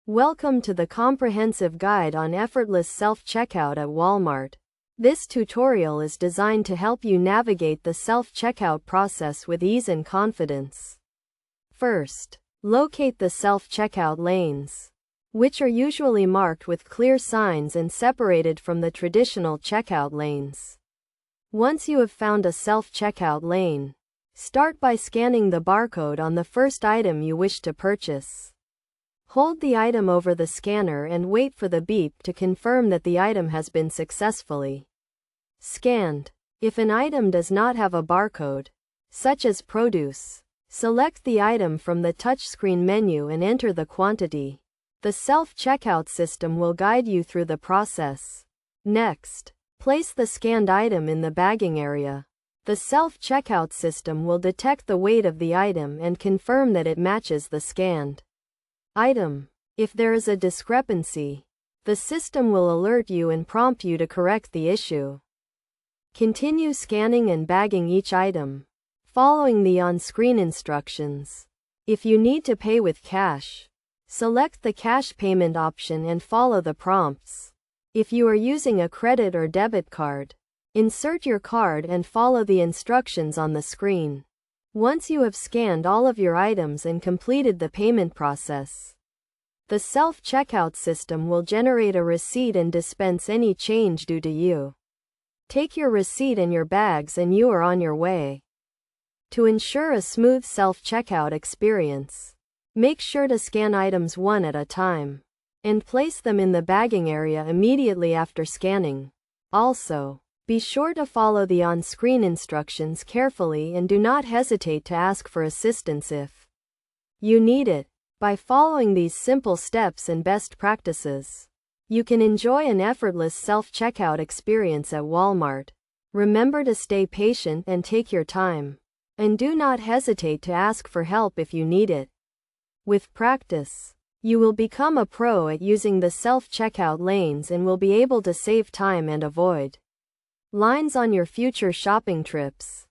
Welcome to the comprehensive guide on effortless self-checkout at Walmart. This tutorial is designed to help you navigate the self-checkout process with ease and confidence. First, locate the self-checkout lanes, which are usually marked with clear signs and separated from the traditional checkout lanes. Once you have found a self-checkout lane, start by scanning the barcode on the first item you wish to purchase. Hold the item over the scanner and wait for the beep to confirm that the item has been successfully scanned. If an item does not have a barcode, such as produce, select the item from the touchscreen menu and enter the quantity. The self-checkout system will guide you through the process. Next, place the scanned item in the bagging area. The self-checkout system will detect the weight of the item and confirm that it matches the scanned item. If there is a discrepancy, the system will alert you and prompt you to correct the issue. Continue scanning and bagging each item, following the on-screen instructions. If you need to pay with cash, select the cash payment option and follow the prompts. If you are using a credit or debit card, insert your card and follow the instructions on the screen. Once you have scanned all of your items and completed the payment process, the self-checkout system will generate a receipt and dispense any change due to you. Take your receipt and your bags and you are on your way. To ensure a smooth self-checkout experience, make sure to scan items one at a time and place them in the bagging area immediately after scanning. Also, be sure to follow the on-screen instructions carefully and do not hesitate to ask for assistance if you need it. By following these simple steps and best practices, you can enjoy an effortless self-checkout experience at Walmart. Remember to stay patient and take your time, and do not hesitate to ask for help if you need it. With practice, you will become a pro at using the self-checkout lanes and will be able to save time and avoid lines on your future shopping trips.